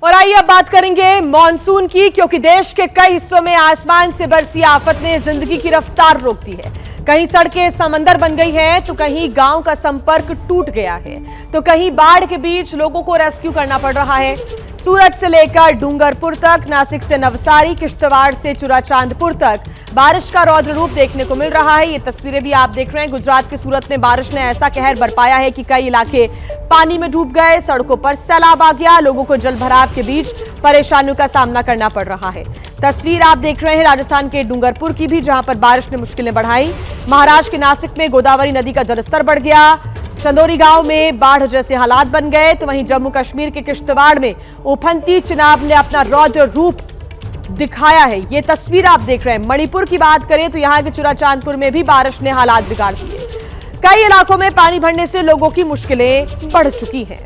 और आइए अब बात करेंगे मॉनसून की, क्योंकि देश के कई हिस्सों में आसमान से बरसी आफत ने जिंदगी की रफ्तार रोक दी है। कहीं सड़कें समंदर बन गई हैं, तो कहीं गांव का संपर्क टूट गया है, तो कहीं बाढ़ के बीच लोगों को रेस्क्यू करना पड़ रहा है। सूरत से लेकर डूंगरपुर तक, नासिक से नवसारी, किश्तवाड़ से चुराचांदपुर तक बारिश का रौद्र रूप देखने को मिल रहा है। ये तस्वीरें भी आप देख रहे हैं। गुजरात के सूरत में बारिश ने ऐसा कहर बरपाया है कि कई इलाके पानी में डूब गए, सड़कों पर सैलाब आ गया, लोगों को जलभराव के बीच परेशानियों का सामना करना पड़ रहा है। तस्वीर आप देख रहे हैं राजस्थान के डूंगरपुर की भी, जहां पर बारिश ने मुश्किलें बढ़ाई। महाराष्ट्र के नासिक में गोदावरी नदी का जलस्तर बढ़ गया, चंदोरी गांव में बाढ़ जैसे हालात बन गए, तो वहीं जम्मू कश्मीर के किश्तवाड़ में उफनती चिनाब ने अपना रौद्र रूप दिखाया है। ये तस्वीर आप देख रहे हैं। मणिपुर की बात करें तो यहां के चुराचांदपुर में भी बारिश ने हालात बिगाड़ दिए। कई इलाकों में पानी भरने से लोगों की मुश्किलें बढ़ चुकी हैं।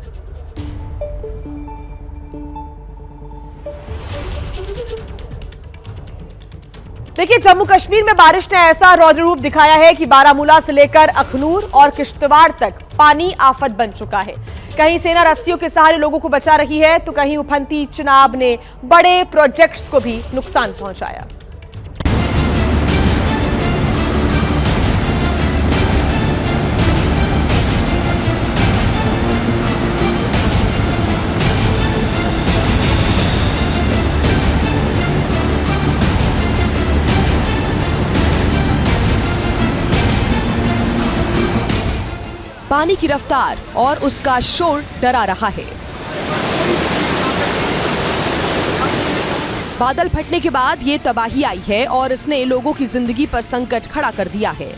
देखिए, जम्मू कश्मीर में बारिश ने ऐसा रौद्र रूप दिखाया है कि बारामूला से लेकर अखनूर और किश्तवाड़ तक पानी आफत बन चुका है। कहीं सेना रस्सियों के सहारे लोगों को बचा रही है, तो कहीं उफनती चिनाब ने बड़े प्रोजेक्ट्स को भी नुकसान पहुंचाया। पानी की रफ्तार और उसका शोर डरा रहा है। बादल फटने के बाद ये तबाही आई है और इसने लोगों की जिंदगी पर संकट खड़ा कर दिया है।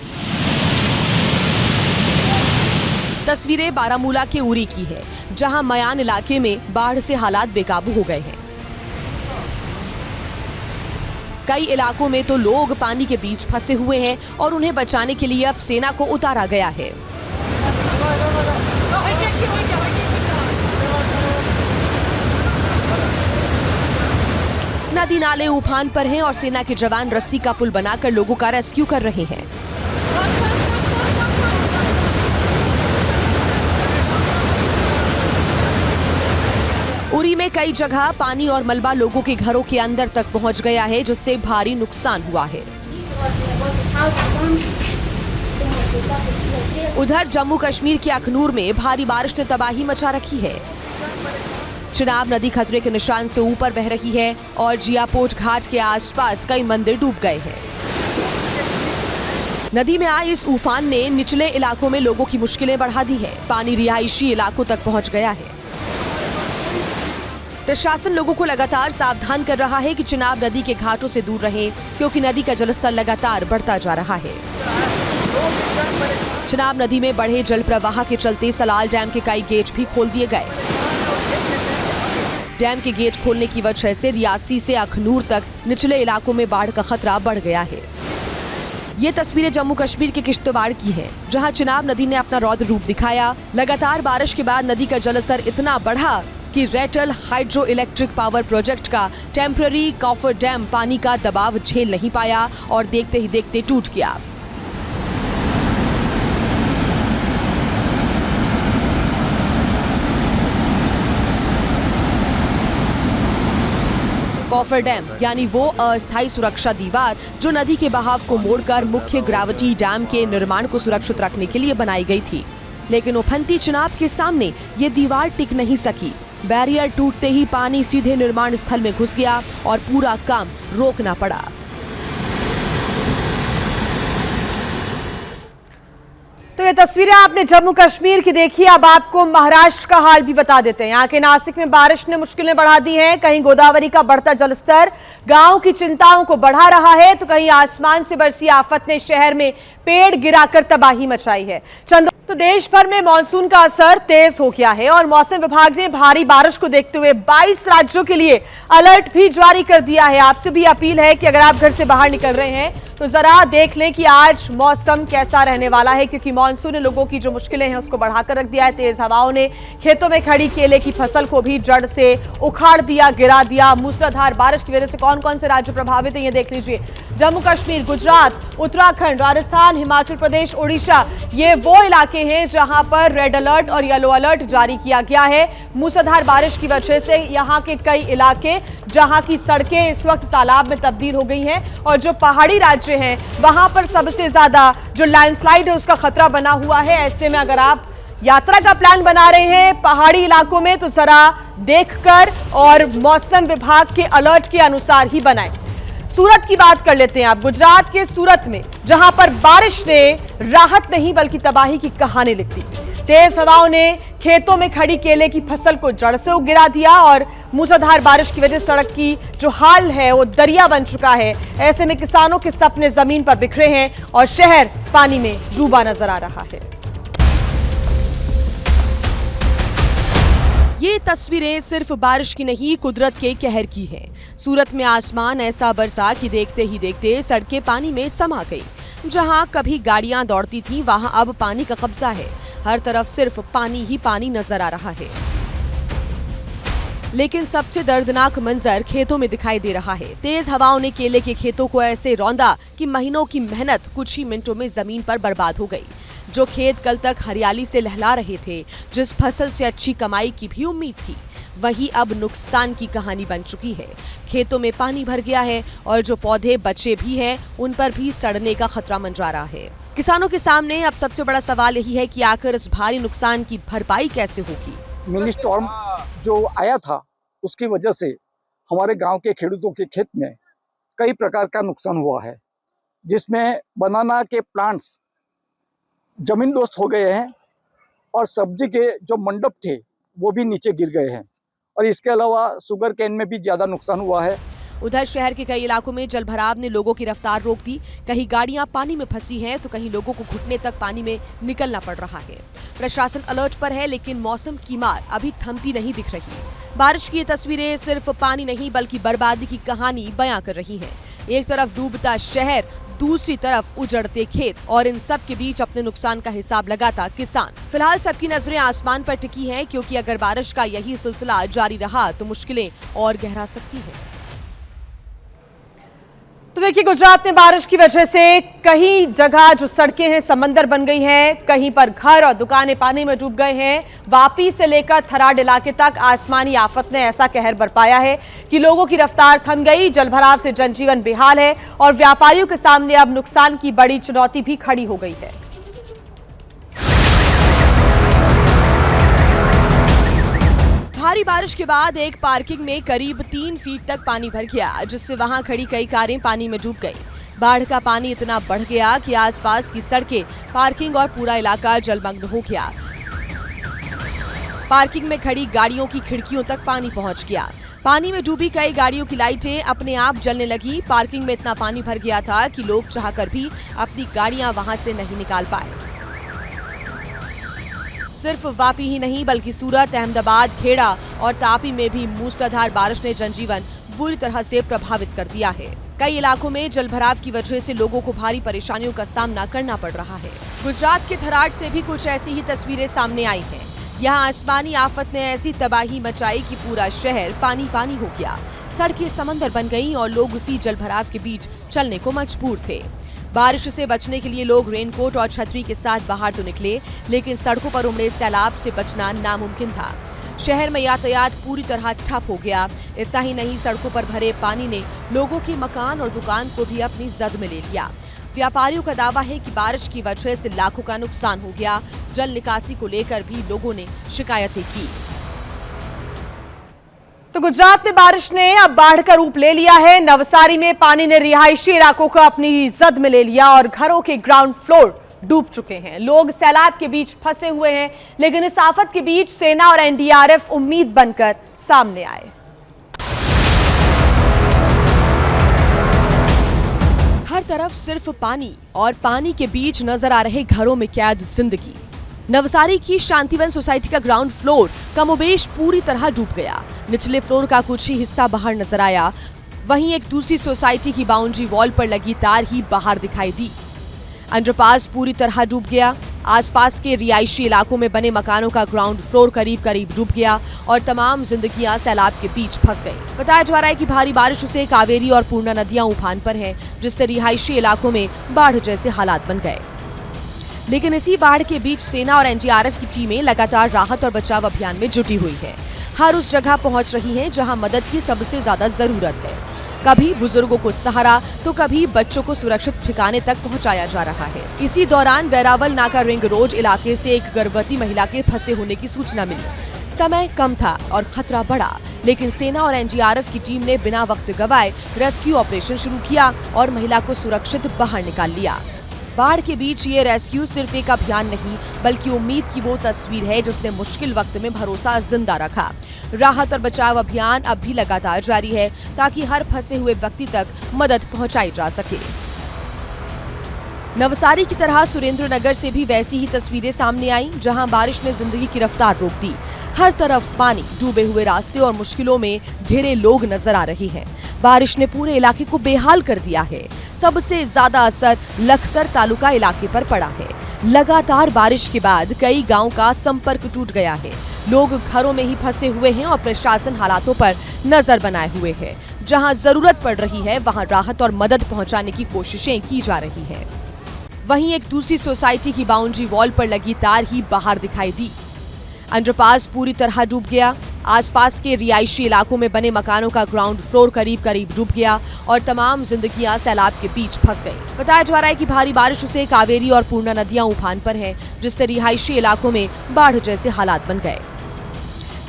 तस्वीरें बारामूला के उरी की है, जहां मयान इलाके में बाढ़ से हालात बेकाबू हो गए हैं। कई इलाकों में तो लोग पानी के बीच फंसे हुए हैं और उन्हें बचाने के लिए अब सेना को उतारा गया है। नदी नाले उफान पर हैं और सेना के जवान रस्सी का पुल बनाकर लोगों का रेस्क्यू कर रहे हैं। उरी में कई जगह पानी और मलबा लोगों के घरों के अंदर तक पहुंच गया है, जिससे भारी नुकसान हुआ है। उधर जम्मू कश्मीर के अखनूर में भारी बारिश ने तबाही मचा रखी है। चिनाब नदी खतरे के निशान से ऊपर बह रही है और जियापोट घाट के आसपास कई मंदिर डूब गए हैं। नदी में आए इस उफान ने निचले इलाकों में लोगों की मुश्किलें बढ़ा दी है। पानी रिहायशी इलाकों तक पहुंच गया है। प्रशासन लोगों को लगातार सावधान कर रहा है कि चिनाब नदी के घाटों से दूर रहें, क्योंकि नदी का जलस्तर लगातार बढ़ता जा रहा है। चिनाब नदी में बढ़े जल प्रवाह के चलते सलाल डैम के कई गेट भी खोल दिए गए। डैम के गेट खोलने की वजह से रियासी से अखनूर तक निचले इलाकों में बाढ़ का खतरा बढ़ गया है। ये तस्वीरें जम्मू कश्मीर के किश्तवाड़ की हैं, जहां चिनाब नदी ने अपना रौद्र रूप दिखाया। लगातार बारिश के बाद नदी का जलस्तर इतना बढ़ा कि Ratle hydro electric power project का टेम्पररी कॉफर डैम पानी का दबाव झेल नहीं पाया और देखते ही देखते टूट गया। कॉफर डैम यानी वो अस्थायी सुरक्षा दीवार जो नदी के बहाव को मोड़कर मुख्य ग्रेविटी डैम के निर्माण को सुरक्षित रखने के लिए बनाई गई थी, लेकिन उफनती चिनाब के सामने ये दीवार टिक नहीं सकी। बैरियर टूटते ही पानी सीधे निर्माण स्थल में घुस गया और पूरा काम रोकना पड़ा। तो ये तस्वीरें आपने जम्मू कश्मीर की देखी। अब आपको महाराष्ट्र का हाल भी बता देते हैं। यहाँ के नासिक में बारिश ने मुश्किलें बढ़ा दी हैं। कहीं गोदावरी का बढ़ता जलस्तर गांव की चिंताओं को बढ़ा रहा है, तो कहीं आसमान से बरसी आफत ने शहर में पेड़ गिराकर तबाही मचाई है। तो देश भर में मानसून का असर तेज हो गया है और मौसम विभाग ने भारी बारिश को देखते हुए 22 राज्यों के लिए अलर्ट भी जारी कर दिया है। आपसे भी अपील है कि अगर आप घर से बाहर निकल रहे हैं तो जरा देख लें कि आज मौसम कैसा रहने वाला है, क्योंकि मानसून ने लोगों की जो मुश्किलें हैं उसको बढ़ाकर रख दिया है। तेज हवाओं ने खेतों में खड़ी केले की फसल को भी जड़ से उखाड़ दिया, गिरा दिया। मूसलाधार बारिश की वजह से कौन कौन से राज्य प्रभावित हैं ये देख लीजिए। जम्मू कश्मीर, गुजरात, उत्तराखंड, राजस्थान, हिमाचल प्रदेश, ओडिशा, ये वो इलाके हैं जहां पर रेड अलर्ट और येलो अलर्ट जारी किया गया है। मूसलाधार बारिश की वजह से यहां के कई इलाके जहां की सड़कें इस वक्त तालाब में तब्दील हो गई हैं, और जो पहाड़ी राज्य हैं वहां पर सबसे ज्यादा जो लैंडस्लाइड है उसका खतरा बना हुआ है। ऐसे में अगर आप यात्रा का प्लान बना रहे हैं पहाड़ी इलाकों में तो जरा देखकर और मौसम विभाग के अलर्ट के अनुसार ही बनाएं। सूरत की बात कर लेते हैं आप। गुजरात के सूरत में जहां पर बारिश ने राहत नहीं बल्कि तबाही की कहानी लिख दी। तेज हवाओं ने खेतों में खड़ी केले की फसल को जड़ से गिरा दिया और मूसलाधार बारिश की वजह से सड़क की जो हाल है वो दरिया बन चुका है। ऐसे में किसानों के सपने जमीन पर बिखरे हैं और शहर पानी में डूबा नजर आ रहा है। ये तस्वीरें सिर्फ बारिश की नहीं, कुदरत के कहर की हैं। सूरत में आसमान ऐसा बरसा कि देखते ही देखते सड़कें पानी में समा गई। जहां कभी गाड़ियां दौड़ती थीं, वहां अब पानी का कब्जा है। हर तरफ सिर्फ पानी ही पानी नजर आ रहा है। लेकिन सबसे दर्दनाक मंजर खेतों में दिखाई दे रहा है। तेज हवाओं ने केले के खेतों को ऐसे रौंदा कि महीनों की मेहनत कुछ ही मिनटों में जमीन पर बर्बाद हो गई। जो खेत कल तक हरियाली से लहला रहे थे, जिस फसल से अच्छी कमाई की भी उम्मीद थी, वही अब नुकसान की कहानी बन चुकी है। खेतों में पानी भर गया है और जो पौधे बचे भी हैं उन पर भी सड़ने का खतरा मंडरा रहा है। किसानों के सामने अब सबसे बड़ा सवाल यही है कि आखिर इस भारी नुकसान की भरपाई कैसे होगी। मिनी स्टॉर्म जो आया था उसकी वजह से हमारे गांव के खेडूतों के खेत में कई प्रकार का नुकसान हुआ है, जिसमें बनाना के प्लांट्स जमीन दोस्त हो गए हैं और सब्जी के जो मंडप थे वो भी नीचे गिर गए हैं, और इसके अलावा शुगर केन में भी ज्यादा नुकसान हुआ है। उधर शहर के कई इलाकों में जलभराव ने लोगों की रफ्तार रोक दी। कहीं गाड़ियां पानी में फंसी हैं तो कहीं लोगों को घुटने तक पानी में निकलना पड़ रहा है। प्रशासन अलर्ट पर है, लेकिन मौसम की मार अभी थमती नहीं दिख रही। बारिश की ये तस्वीरें सिर्फ पानी नहीं बल्कि बर्बादी की कहानी बयां कर रही हैं। एक तरफ डूबता शहर, दूसरी तरफ उजड़ते खेत, और इन सब के बीच अपने नुकसान का हिसाब लगाता किसान। फिलहाल सबकी नजरें आसमान पर टिकी हैं, क्योंकि अगर बारिश का यही सिलसिला जारी रहा तो मुश्किलें और गहरा सकती हैं। तो देखिए, गुजरात में बारिश की वजह से कई जगह जो सड़कें हैं समंदर बन गई हैं, कहीं पर घर और दुकानें पानी में डूब गए हैं। वापी से लेकर थराड इलाके तक आसमानी आफत ने ऐसा कहर बरपाया है कि लोगों की रफ्तार थम गई। जलभराव से जनजीवन बेहाल है और व्यापारियों के सामने अब नुकसान की बड़ी चुनौती भी खड़ी हो गई है। भारी बारिश के बाद एक पार्किंग में करीब 3 फीट तक पानी भर गया, जिससे वहां खड़ी कई कारें पानी में डूब गई। बाढ़ का पानी इतना बढ़ गया कि आसपास की सड़कें, पार्किंग और पूरा इलाका जलमग्न हो गया। पार्किंग में खड़ी गाड़ियों की खिड़कियों तक पानी पहुंच गया। पानी में डूबी कई गाड़ियों की लाइटें अपने आप जलने लगी। पार्किंग में इतना पानी भर गया था कि लोग चाहकर भी अपनी गाड़ियां वहां से नहीं निकाल पाए। सिर्फ वापी ही नहीं बल्कि सूरत, अहमदाबाद, खेड़ा और तापी में भी मूसलाधार बारिश ने जनजीवन बुरी तरह से प्रभावित कर दिया है। कई इलाकों में जलभराव की वजह से लोगों को भारी परेशानियों का सामना करना पड़ रहा है। गुजरात के थराड से भी कुछ ऐसी ही तस्वीरें सामने आई हैं। यहाँ आसमानी आफत ने ऐसी तबाही मचाई कि पूरा शहर पानी पानी हो गया। सड़कें समंदर बन गईं और लोग उसी जलभराव के बीच चलने को मजबूर थे। बारिश से बचने के लिए लोग रेनकोट और छतरी के साथ बाहर तो निकले, लेकिन सड़कों पर उमड़े सैलाब से बचना नामुमकिन था। शहर में यातायात पूरी तरह ठप हो गया। इतना ही नहीं, सड़कों पर भरे पानी ने लोगों के मकान और दुकान को भी अपनी जद में ले लिया। व्यापारियों का दावा है कि बारिश की वजह से लाखों का नुकसान हो गया। जल निकासी को लेकर भी लोगों ने शिकायतें की। तो गुजरात में बारिश ने अब बाढ़ का रूप ले लिया है। नवसारी में पानी ने रिहायशी इलाकों को अपनी जद में ले लिया और घरों के ग्राउंड फ्लोर डूब चुके हैं। लोग सैलाब के बीच फंसे हुए हैं, लेकिन इस आफत के बीच सेना और एनडीआरएफ उम्मीद बनकर सामने आए। हर तरफ सिर्फ पानी और पानी के बीच नजर आ रहे घरों में कैद जिंदगी। नवसारी की शांतिवन सोसाइटी का ग्राउंड फ्लोर कमोबेश पूरी तरह डूब गया। निचले फ्लोर का कुछ ही हिस्सा बाहर नजर आया। वहीं एक दूसरी सोसाइटी की बाउंड्री वॉल पर लगी तार ही बाहर दिखाई दी। अंडरपास पूरी तरह डूब गया। आसपास के रिहायशी इलाकों में बने मकानों का ग्राउंड फ्लोर करीब करीब डूब गया और तमाम जिंदगियां सैलाब के बीच फंस गई। बताया जा रहा है कि भारी बारिश से कावेरी और पूर्णा नदियां उफान पर हैं, जिससे रिहायशी इलाकों में बाढ़ जैसे हालात बन गए। लेकिन इसी बाढ़ के बीच सेना और एनडीआरएफ की टीमें लगातार राहत और बचाव अभियान में जुटी हुई है। हर उस जगह पहुंच रही है जहां मदद की सबसे ज्यादा जरूरत है। कभी बुजुर्गों को सहारा तो कभी बच्चों को सुरक्षित ठिकाने तक पहुंचाया जा रहा है। इसी दौरान वेरावल नाका रिंग रोड इलाके से एक गर्भवती महिला के फंसे होने की सूचना मिली। समय कम था और खतरा बढ़ा, लेकिन सेना और एनडीआरएफ की टीम ने बिना वक्त गवाए रेस्क्यू ऑपरेशन शुरू किया और महिला को सुरक्षित बाहर निकाल लिया। बाढ़ के बीच ये रेस्क्यू सिर्फ एक अभियान नहीं, बल्कि उम्मीद की वो तस्वीर है जिसने मुश्किल वक्त में भरोसा जिंदा रखा। राहत और बचाव अभियान अब भी लगातार जारी है ताकि हर फंसे हुए व्यक्ति तक मदद पहुंचाई जा सके। नवसारी की तरह सुरेंद्रनगर से भी वैसी ही तस्वीरें सामने आई, जहां बारिश ने जिंदगी की रफ्तार रोक दी। हर तरफ पानी, डूबे हुए रास्ते और मुश्किलों में घिरे लोग नजर आ रहे हैं। बारिश ने पूरे इलाके को बेहाल कर दिया है। सबसे ज्यादा असर लखतर तालुका इलाके पर पड़ा है। लगातार बारिश के बाद कई गांव का संपर्क टूट गया है। लोग घरों में ही फंसे हुए हैं और प्रशासन हालातों पर नजर बनाए हुए है। जहां जरूरत पड़ रही है वहां राहत और मदद पहुंचाने की कोशिशें की जा रही है। वहीं एक दूसरी सोसाइटी की बाउंड्री वॉल पर लगी तार ही बाहर दिखाई दी। अंडरपास पूरी तरह डूब गया। आसपास के रिहायशी इलाकों में बने मकानों का ग्राउंड फ्लोर करीब करीब डूब गया और तमाम जिंदगियां सैलाब के बीच फंस गई। बताया जा रहा है कि भारी बारिश से कावेरी और पूर्णा नदियां उफान पर हैं, जिससे रिहायशी इलाकों में बाढ़ जैसे हालात बन गए।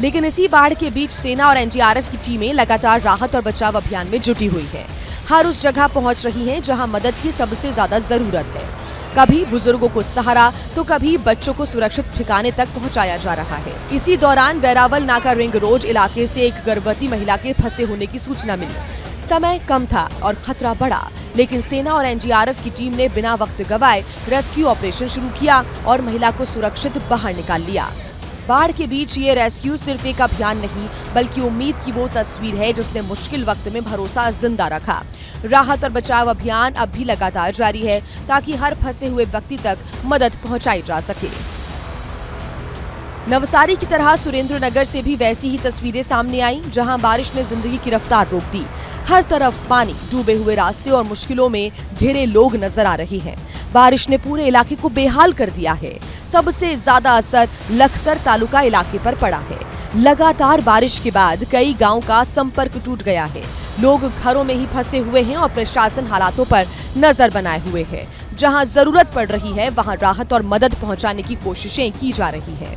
लेकिन इसी बाढ़ के बीच सेना और एनडीआरएफ की टीमें लगातार राहत और बचाव अभियान में जुटी हुई है। हर उस जगह पहुंच रही है जहां मदद की सबसे ज्यादा जरूरत है। कभी बुजुर्गों को सहारा तो कभी बच्चों को सुरक्षित ठिकाने तक पहुंचाया जा रहा है। इसी दौरान वेरावल नाका रिंग रोड इलाके से एक गर्भवती महिला के फंसे होने की सूचना मिली। समय कम था और खतरा बढ़ा, लेकिन सेना और एनडीआरएफ की टीम ने बिना वक्त गवाए रेस्क्यू ऑपरेशन शुरू किया और महिला को सुरक्षित बाहर निकाल लिया। बाढ़ के बीच ये रेस्क्यू सिर्फ एक अभियान नहीं, बल्कि उम्मीद की वो तस्वीर है जिसने मुश्किल वक्त में भरोसा जिंदा रखा। राहत और बचाव अभियान अब भी लगातार जारी है ताकि हर फंसे हुए व्यक्ति तक मदद पहुंचाई जा सके। नवसारी की तरह सुरेंद्रनगर से भी वैसी ही तस्वीरें सामने आई, जहां बारिश ने जिंदगी की रफ्तार रोक दी। हर तरफ पानी, डूबे हुए रास्ते और मुश्किलों में घिरे लोग नजर आ रहे हैं। बारिश ने पूरे इलाके को बेहाल कर दिया है। सबसे ज्यादा असर लखतर तालुका इलाके पर पड़ा है। लगातार बारिश के बाद कई गांव का संपर्क टूट गया है। लोग घरों में ही फंसे हुए हैं और प्रशासन हालातों पर नजर बनाए हुए है। जहां जरूरत पड़ रही है वहां राहत और मदद पहुंचाने की कोशिशें की जा रही है।